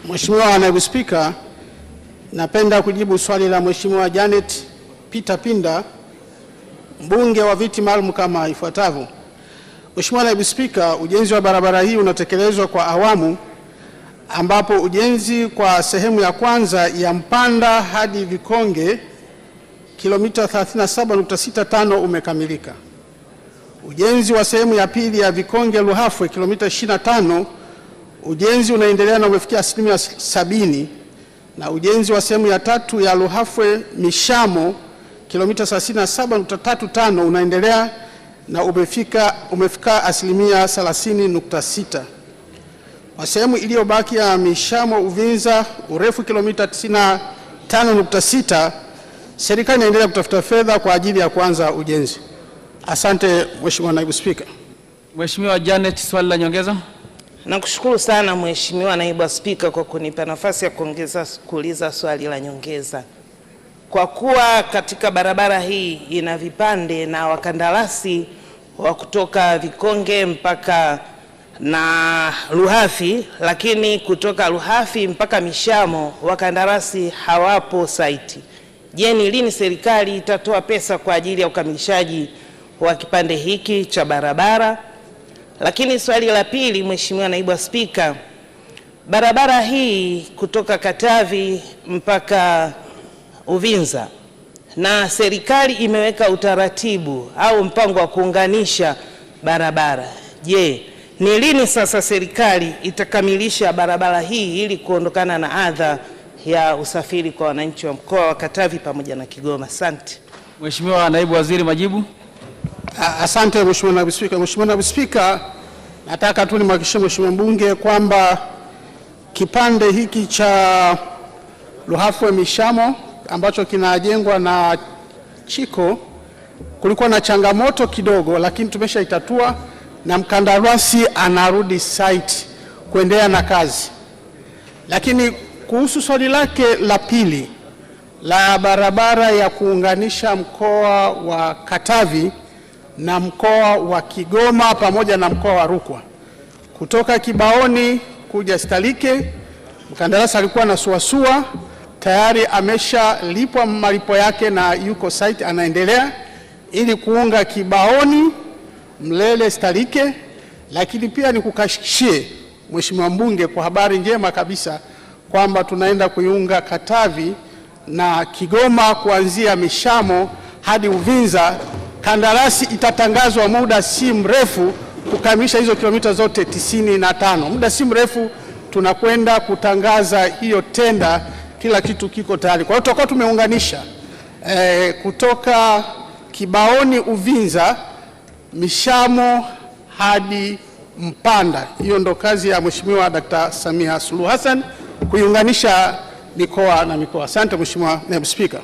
Mheshimiwa Naibu Spika, napenda kujibu swali la Mheshimiwa Janet Peter Pinda, mbunge wa viti maalum kama ifuatavyo. Mheshimiwa Naibu Spika, ujenzi wa barabara hii unatekelezwa kwa awamu, ambapo ujenzi kwa sehemu ya kwanza ya Mpanda hadi Vikonge kilomita 37.65 umekamilika. Ujenzi wa sehemu ya pili ya Vikonge Luhafwe kilomita 25 ujenzi unaendelea na umefikia 70%, na ujenzi wa sehemu ya tatu ya Luhafwe Mishamo kilomita 37.35 unaendelea na umefika 30.6%. Kwa sehemu iliyobaki ya Mishamo Uvinza urefu kilomita 95.6, serikali inaendelea kutafuta fedha kwa ajili ya kuanza ujenzi. Asante Mheshimiwa Naibu Spika. Mheshimiwa Janet, swali la nyongeza. Nakushukuru sana Mheshimiwa Naibu Spika kwa kunipa nafasi ya kuuliza swali la nyongeza. Kwa kuwa katika barabara hii ina vipande na wakandarasi wa kutoka Vikonge mpaka na Luhafi, lakini kutoka Luhafi mpaka Mishamo wakandarasi hawapo site. Je, ni lini serikali itatoa pesa kwa ajili ya ukamilishaji wa kipande hiki cha barabara? Lakini swali la pili, Mheshimiwa Naibu Spika, barabara hii kutoka Katavi mpaka Uvinza, na serikali imeweka utaratibu au mpango wa kuunganisha barabara. Je, ni lini sasa serikali itakamilisha barabara hii ili kuondokana na adha ya usafiri kwa wananchi wa mkoa wa Katavi pamoja na Kigoma? Asante. Mheshimiwa Naibu Waziri, majibu. Asante Mheshimiwa Naibu Spika. Mheshimiwa Naibu Spika, nataka tu nimhakikishie Mheshimiwa mbunge kwamba kipande hiki cha Luhafwe Mishamo ambacho kinajengwa na Chiko kulikuwa na changamoto kidogo, lakini tumeshaitatua na mkandarasi anarudi site kuendelea na kazi. Lakini kuhusu swali lake la pili la barabara ya kuunganisha mkoa wa Katavi na mkoa wa Kigoma pamoja na mkoa wa Rukwa kutoka Kibaoni kuja Stalike, mkandarasi alikuwa na suasua, tayari ameshalipwa malipo yake na yuko site anaendelea ili kuunga Kibaoni, Mlele, Stalike. Lakini pia nikukashishie Mheshimiwa mbunge kwa habari njema kabisa kwamba tunaenda kuiunga Katavi na Kigoma kuanzia Mishamo hadi Uvinza. Kandarasi itatangazwa muda si mrefu kukamilisha hizo kilomita zote 95. Muda si mrefu tunakwenda kutangaza hiyo tenda, kila kitu kiko tayari. Kwa hiyo tutakuwa tumeunganisha kutoka Kibaoni, Uvinza, Mishamo hadi Mpanda. Hiyo ndo kazi ya Mheshimiwa Dr. Samia Suluhu Hassan, kuiunganisha mikoa na mikoa. Asante Mheshimiwa Naibu Spika.